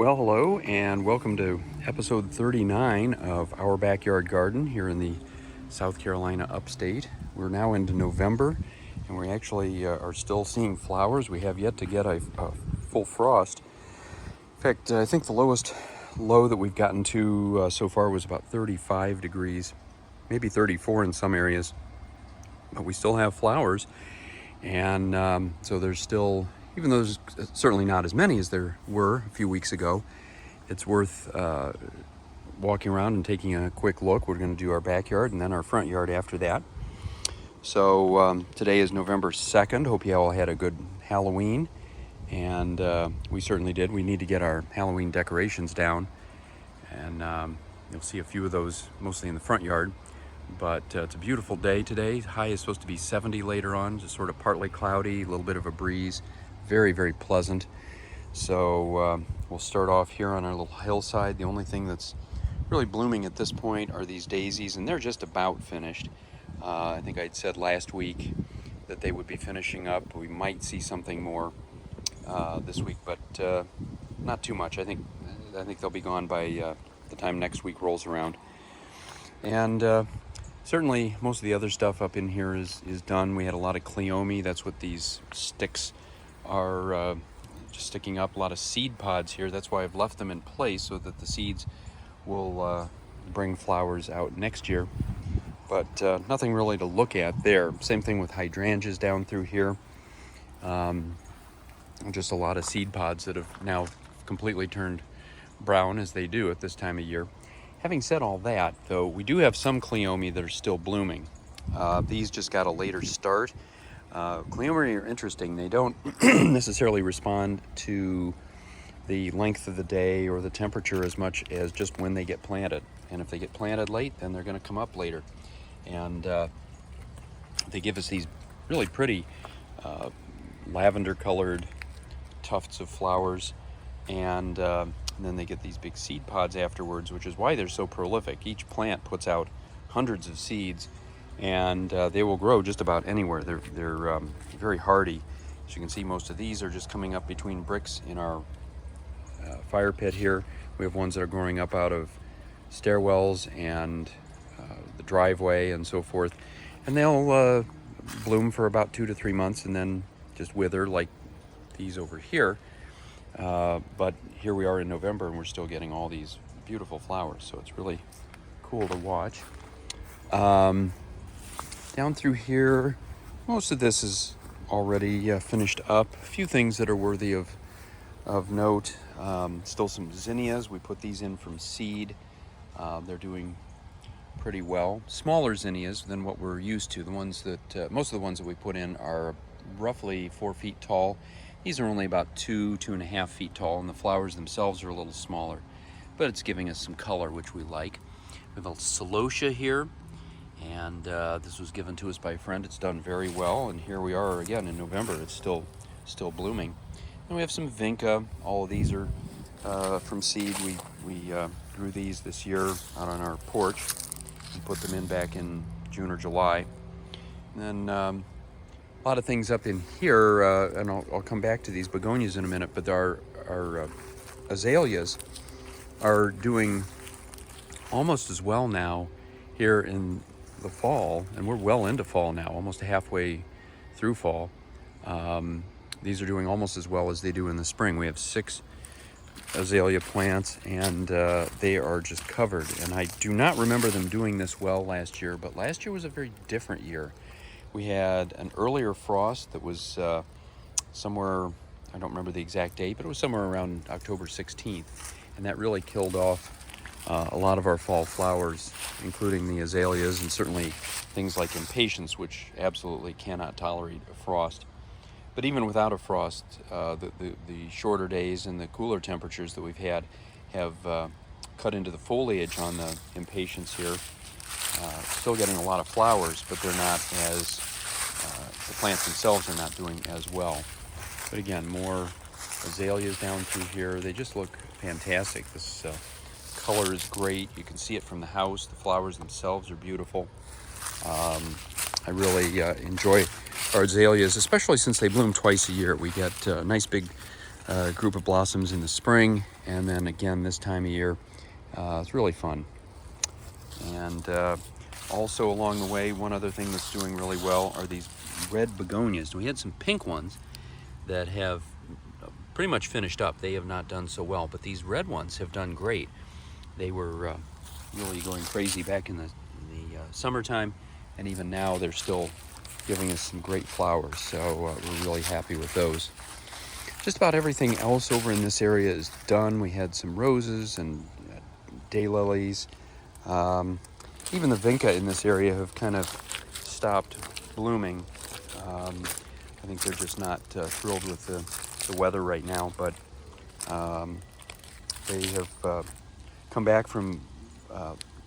Well, hello and welcome to episode 39 of Our Backyard Garden here in the South Carolina upstate. We're now into November and we actually are still seeing flowers. We have yet to get a full frost. In fact, I think the lowest low that we've gotten to so far was about 35 degrees, maybe 34 in some areas, but we still have flowers. And so there's still, even though there's certainly not as many as there were a few weeks ago, it's worth walking around and taking a quick look. We're going to do our backyard and then our front yard after that. So today is November 2nd. Hope you all had a good Halloween. And we certainly did. We need to get our Halloween decorations down. And you'll see a few of those mostly in the front yard. But it's a beautiful day today. High is supposed to be 70 later on, just sort of partly cloudy, a little bit of a breeze. Very, very pleasant. So we'll start off here on our little hillside. The only thing that's really blooming at this point are these daisies, and they're just about finished. I think I'd said last week that they would be finishing up. We might see something more this week, but not too much. I think they'll be gone by the time next week rolls around. And certainly most of the other stuff up in here is done. We had a lot of cleome. That's what these sticks are just sticking up. A lot of seed pods here. That's why I've left them in place so that the seeds will bring flowers out next year. But nothing really to look at there. Same thing with hydrangeas down through here. Just a lot of seed pods that have now completely turned brown, as they do at this time of year. Having said all that, though, we do have some cleome that are still blooming. These just got a later start. Cleome are interesting. They don't necessarily respond to the length of the day or the temperature as much as just when they get planted. And if they get planted late, then they're going to come up later. And they give us these really pretty lavender-colored tufts of flowers. And then they get these big seed pods afterwards, which is why they're so prolific. Each plant puts out hundreds of seeds, and they will grow just about anywhere. They're very hardy. As you can see, most of these are just coming up between bricks in our fire pit here. We have ones that are growing up out of stairwells and the driveway and so forth. And they'll bloom for about 2 to 3 months and then just wither like these over here. But here we are in November and we're still getting all these beautiful flowers, so it's really cool to watch. Down through here, most of this is already finished up. A few things that are worthy of note. Still some zinnias. We put these in from seed. They're doing pretty well. Smaller zinnias than what we're used to. The ones that most of the ones that we put in are roughly 4 feet tall. These are only about 2.5 feet tall, and the flowers themselves are a little smaller, but it's giving us some color, which we like. We have a celosia here, and this was given to us by a friend. It's done very well, and here we are again in November. It's still blooming. And we have some vinca. All of these are from seed. We grew these this year out on our porch and put them in back in June or July. And then a lot of things up in here, and I'll come back to these begonias in a minute, but our azaleas are doing almost as well now here in the fall, and we're well into fall now, almost halfway through fall. These are doing almost as well as they do in the spring. We have 6 azalea plants, and they are just covered. And I do not remember them doing this well last year, but last year was a very different year. We had an earlier frost that was somewhere, I don't remember the exact date, but it was somewhere around October 16th. And that really killed off a lot of our fall flowers, including the azaleas and certainly things like impatiens, which absolutely cannot tolerate a frost. But even without a frost, the shorter days and the cooler temperatures that we've had have cut into the foliage on the impatiens here. Still getting a lot of flowers, but they're not as, the plants themselves are not doing as well. But again, more azaleas down through here. They just look fantastic. This color is great. You can see it from the house. The flowers themselves are beautiful. I really enjoy our azaleas, especially since they bloom twice a year. We get nice big group of blossoms in the spring, and then again this time of year. It's really fun. And also along the way, one other thing that's doing really well are these red begonias. We had some pink ones that have pretty much finished up. They have not done so well, but these red ones have done great. They were really going crazy back in the summertime, and even now they're still giving us some great flowers, so we're really happy with those. Just about everything else over in this area is done. We had some roses and daylilies. Even the vinca in this area have kind of stopped blooming. I think they're just not thrilled with the weather right now, but they have come back from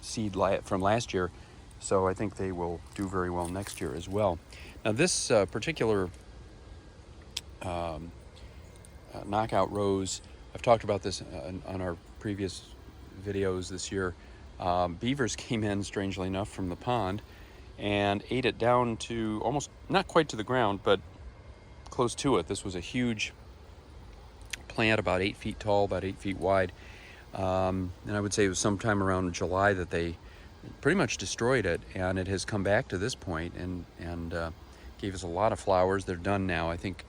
seed from last year, so I think they will do very well next year as well. Now this particular knockout rose, I've talked about this on our previous videos this year. Beavers came in, strangely enough, from the pond and ate it down to almost, not quite to the ground, but close to it. This was a huge plant, about 8 feet tall, about 8 feet wide. And I would say it was sometime around July that they pretty much destroyed it, and it has come back to this point and gave us a lot of flowers. They're done now. I think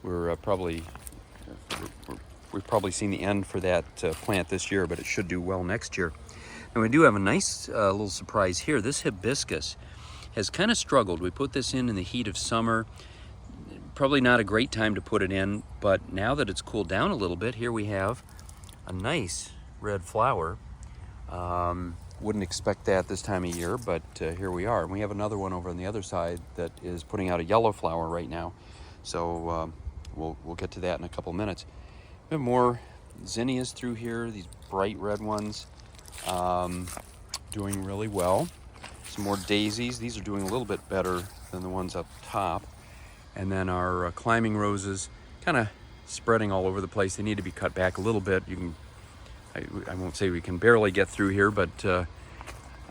we've probably seen the end for that plant this year, but it should do well next year. And we do have a nice little surprise here. This hibiscus has kind of struggled. We put this in the heat of summer. Probably not a great time to put it in, but now that it's cooled down a little bit, here we have a nice red flower. Wouldn't expect that this time of year, but here we are. And we have another one over on the other side that is putting out a yellow flower right now. So we'll get to that in a couple minutes. We have more zinnias through here, these bright red ones, doing really well. Some more daisies. These are doing a little bit better than the ones up top. And then our climbing roses kind of spreading all over the place. They need to be cut back a little bit. You can, I won't say we can barely get through here, but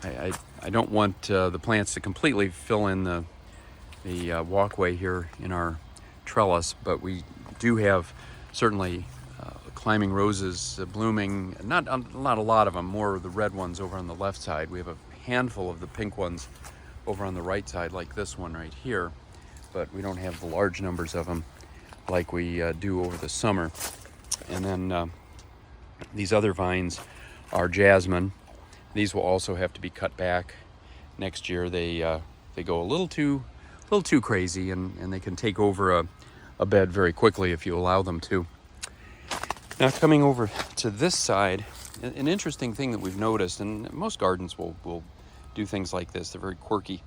I don't want the plants to completely fill in the walkway here in our trellis, but we do have certainly climbing roses blooming. Not a lot of them, more of the red ones over on the left side. We have a handful of the pink ones over on the right side, like this one right here, but we don't have the large numbers of them like we do over the summer. And then these other vines are jasmine. These will also have to be cut back next year. They go a little too crazy, and they can take over a bed very quickly if you allow them to. Now coming over to this side, an interesting thing that we've noticed, and most gardens will do things like this. They're very quirky.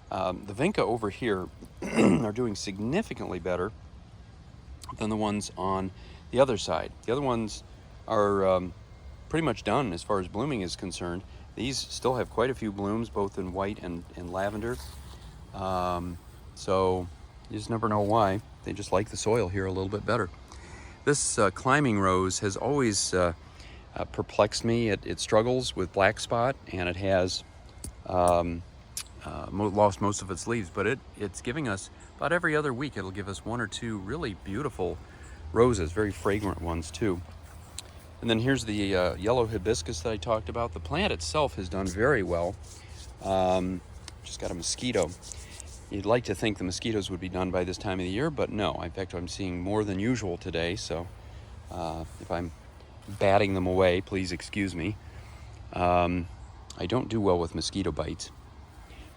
The vinca over here are doing significantly better than the ones on the other side. The other ones are pretty much done as far as blooming is concerned. These still have quite a few blooms, both in white and lavender. So you just never know why. They just like the soil here a little bit better. This climbing rose has always perplexed me. It struggles with black spot, and it has lost most of its leaves, but it's giving us about every other week. It'll give us one or two really beautiful roses, very fragrant ones too. And then here's the yellow hibiscus that I talked about. The plant itself has done very well. Just got a mosquito. You'd like to think the mosquitoes would be done by this time of the year, but no. In fact, I'm seeing more than usual today, so if I'm batting them away, please excuse me. I don't do well with mosquito bites,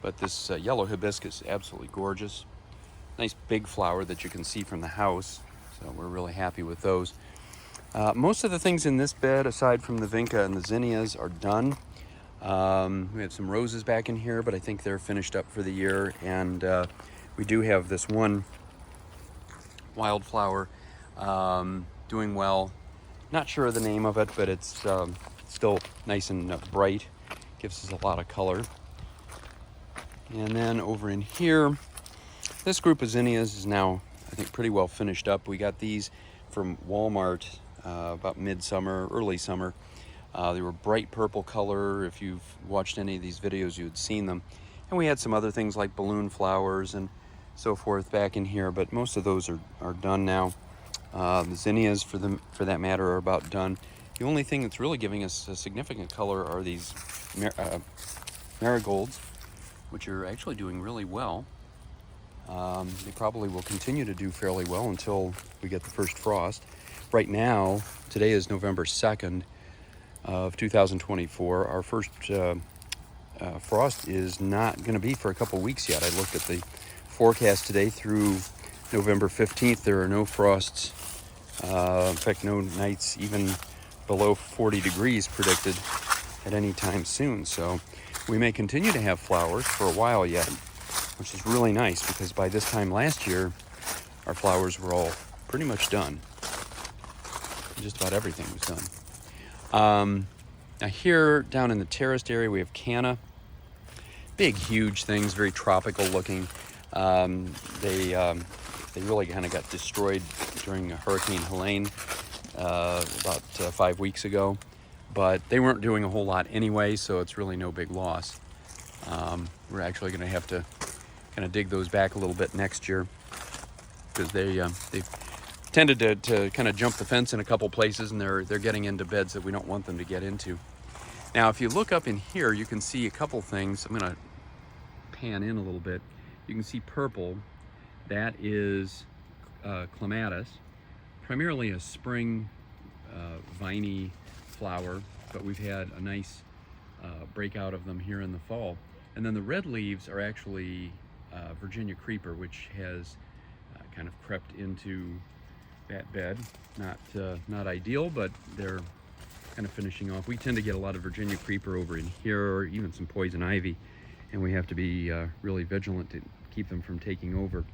but this yellow hibiscus is absolutely gorgeous. Nice big flower that you can see from the house, so we're really happy with those. Most of the things in this bed, aside from the vinca and the zinnias, are done. We have some roses back in here, but I think they're finished up for the year. And we do have this one wildflower doing well. Not sure of the name of it, but it's still nice and bright. Gives us a lot of color. And then over in here, this group of zinnias is now, I think, pretty well finished up. We got these from Walmart about midsummer, early summer. They were bright purple color. If you've watched any of these videos, you had seen them. And we had some other things like balloon flowers and so forth back in here, but most of those are done now. The zinnias, for that matter, are about done. The only thing that's really giving us a significant color are these marigolds, which are actually doing really well. They probably will continue to do fairly well until we get the first frost. Right now, today is November 2nd of 2024. Our first frost is not going to be for a couple weeks yet. I looked at the forecast today through November 15th. There are no frosts. In fact, no nights even below 40 degrees predicted at any time soon. So we may continue to have flowers for a while yet, which is really nice because by this time last year, our flowers were all pretty much done. Just about everything was done. Now here down in the terraced area, we have canna. Big, huge things, very tropical looking. They really kind of got destroyed during Hurricane Helene about 5 weeks ago, but they weren't doing a whole lot anyway, so it's really no big loss. We're actually going to have to kind of dig those back a little bit next year because they've tended to kind of jump the fence in a couple places, and they're getting into beds that we don't want them to get into. Now, if you look up in here, you can see a couple things. I'm going to pan in a little bit. You can see purple. That is clematis, primarily a spring viney flower, but we've had a nice breakout of them here in the fall. And then the red leaves are actually Virginia creeper, which has kind of crept into that bed. Not ideal, but they're kind of finishing off. We tend to get a lot of Virginia creeper over in here, or even some poison ivy, and we have to be really vigilant to keep them from taking over.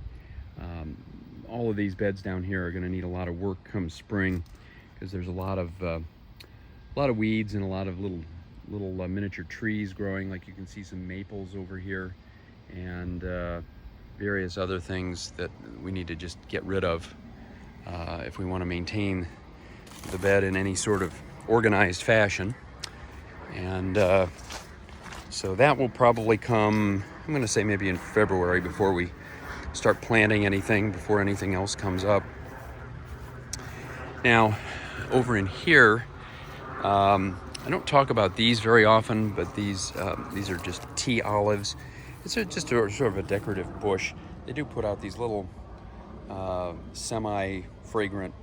All of these beds down here are going to need a lot of work come spring because there's a lot of weeds and a lot of little miniature trees growing. Like you can see some maples over here and various other things that we need to just get rid of if we want to maintain the bed in any sort of organized fashion. And so that will probably come, I'm going to say maybe in February, before we start planting anything, before anything else comes up. Now, over in here, I don't talk about these very often, but these are just tea olives. It's just sort of a decorative bush. They do put out these little semi-fragrant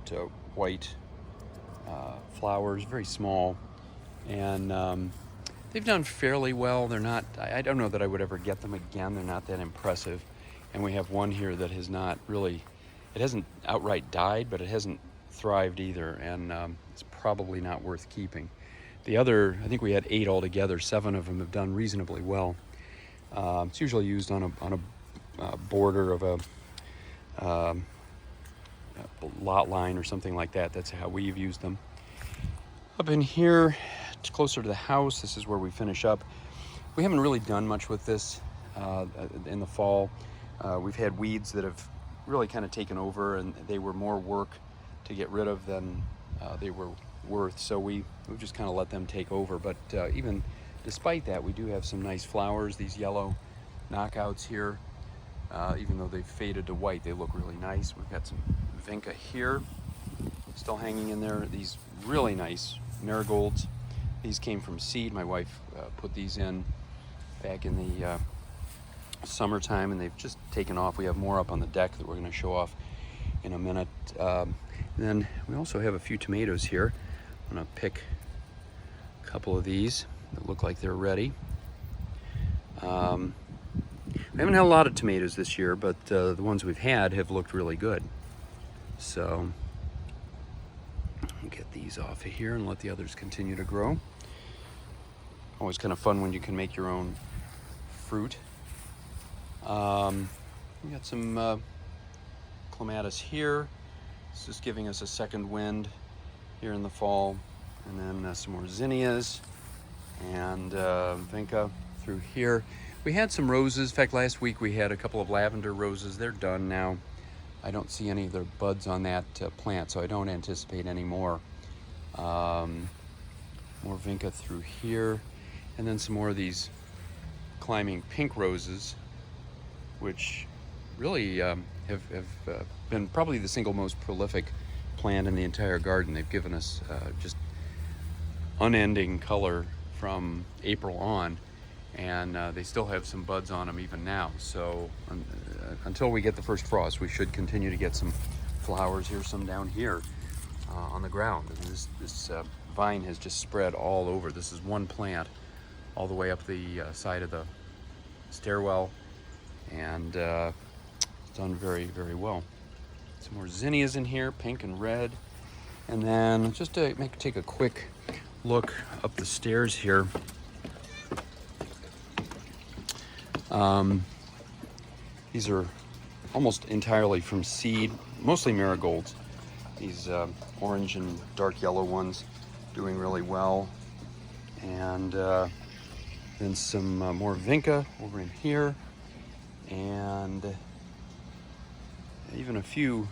white flowers, very small, and they've done fairly well. They're not, I don't know that I would ever get them again. They're not that impressive. And we have one here that has not really, it hasn't outright died, but it hasn't thrived either, and it's probably not worth keeping. The other, I think we had 8 altogether. 7 of them have done reasonably well. It's usually used on a border of a lot line or something like that. That's how we've used them. Up in here, closer to the house, this is where we finish up. We haven't really done much with this in the fall. We've had weeds that have really kind of taken over, and they were more work to get rid of than they were worth. So we've just kind of let them take over. But even despite that, we do have some nice flowers. These yellow knockouts here, even though they've faded to white, they look really nice. We've got some vinca here, still hanging in there. These really nice marigolds. These came from seed. My wife put these in back in the summertime, and they've just taken off. We have more up on the deck that we're going to show off in a minute. And then we also have a few tomatoes here. I'm going to pick a couple of these that look like they're ready. We haven't had a lot of tomatoes this year, but the ones we've had have looked really good. So get these off of here and let the others continue to grow. Always kind of fun when you can make your own fruit. We got some clematis here. It's just giving us a second wind here in the fall. And then some more zinnias and vinca through here. We had some roses. In fact, last week we had a couple of lavender roses. They're done now. I don't see any of the buds on that plant, so I don't anticipate any more. More vinca through here. And then some more of these climbing pink roses, which really have been probably the single most prolific plant in the entire garden. They've given us just unending color from April on, and they still have some buds on them even now. So until we get the first frost, we should continue to get some flowers. Here's some down here on the ground. And this vine has just spread all over. This is one plant all the way up the side of the stairwell, and it's done very, very well. Some more zinnias in here, pink and red. And then just to take a quick look up the stairs here. These are almost entirely from seed, mostly marigolds. These orange and dark yellow ones doing really well. And then some more vinca over in here. And even a few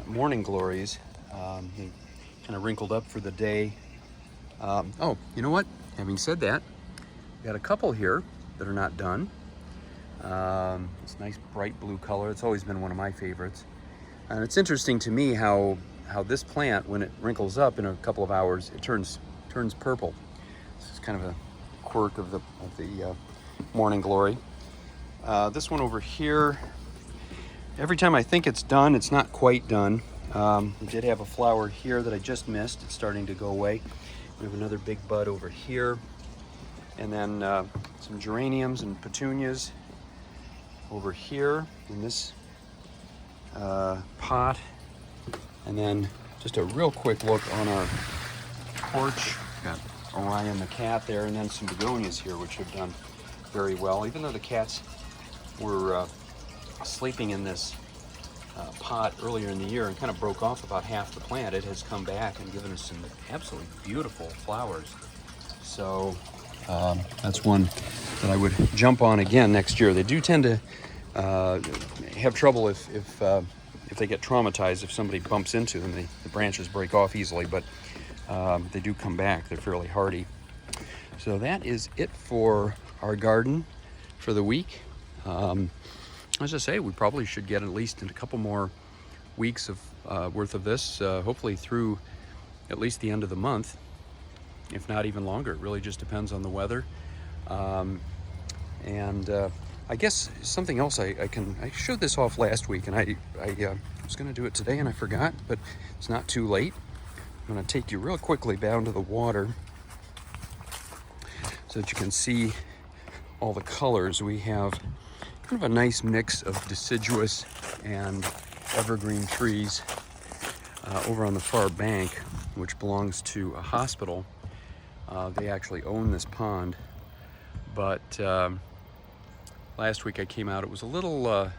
morning glories. They kind of wrinkled up for the day. Oh, you know what? Having said that, we got a couple here that are not done. This nice bright blue color. It's always been one of my favorites. And it's interesting to me how this plant, when it wrinkles up in a couple of hours, it turns purple. This is kind of a quirk of the morning glory. This one over here, every time I think it's done, it's not quite done. We did have a flower here that I just missed. It's starting to go away. We have another big bud over here. And then some geraniums and petunias over here in this pot. And then just a real quick look on our porch. Got Orion the cat there, and then some begonias here, which have done very well. Even though the cats were sleeping in this pot earlier in the year and kind of broke off about half the plant, it has come back and given us some absolutely beautiful flowers. So that's one that I would jump on again next year. They do tend to have trouble if they get traumatized. If somebody bumps into them, the branches break off easily, but they do come back. They're fairly hardy. So that is it for our garden for the week. As I say, we probably should get at least a couple more weeks of worth of this, hopefully through at least the end of the month, if not even longer. It really just depends on the weather. I guess something else I showed this off last week, and I was going to do it today and I forgot, but it's not too late. I'm going to take you real quickly down to the water so that you can see all the colors. We have kind of a nice mix of deciduous and evergreen trees over on the far bank, which belongs to a hospital. They actually own this pond, but last week I came out. It was a little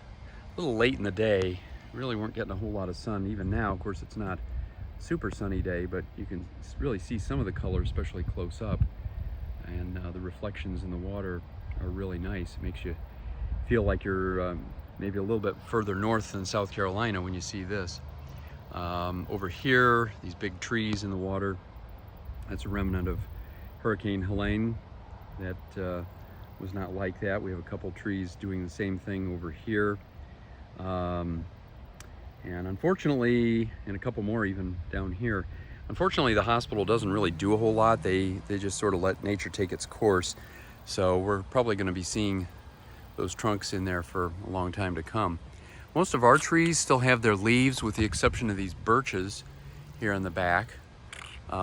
late in the day. Really weren't getting a whole lot of sun. Even now, of course, it's not a super sunny day, but you can really see some of the colors, especially close up, and the reflections in the water are really nice. It makes you feel like you're maybe a little bit further north than South Carolina when you see this. Over here, these big trees in the water, that's a remnant of Hurricane Helene. That was not like that. We have a couple trees doing the same thing over here. And unfortunately, and a couple more even down here. Unfortunately, the hospital doesn't really do a whole lot. They just sort of let nature take its course. So we're probably going to be seeing those trunks in there for a long time to come. Most of our trees still have their leaves, with the exception of these birches here in the back. We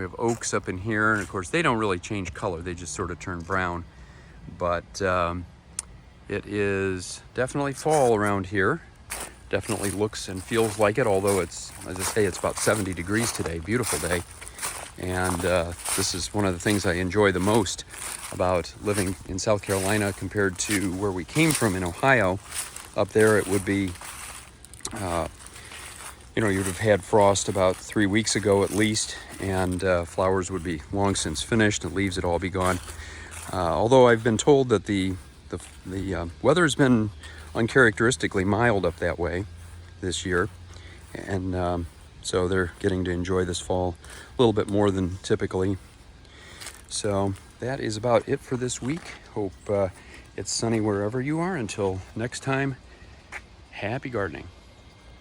have oaks up in here, and of course they don't really change color. They just sort of turn brown. But it is definitely fall around here. Definitely looks and feels like it, although it's, as I say, it's about 70 degrees today. Beautiful day. And this is one of the things I enjoy the most about living in South Carolina compared to where we came from in Ohio. Up there it would be, you would have had frost about 3 weeks ago at least, and flowers would be long since finished, and leaves would all be gone. Although I've been told that the weather has been uncharacteristically mild up that way this year, and so they're getting to enjoy this fall a little bit more than typically. So that is about it for this week. Hope it's sunny wherever you are. Until next time, happy gardening.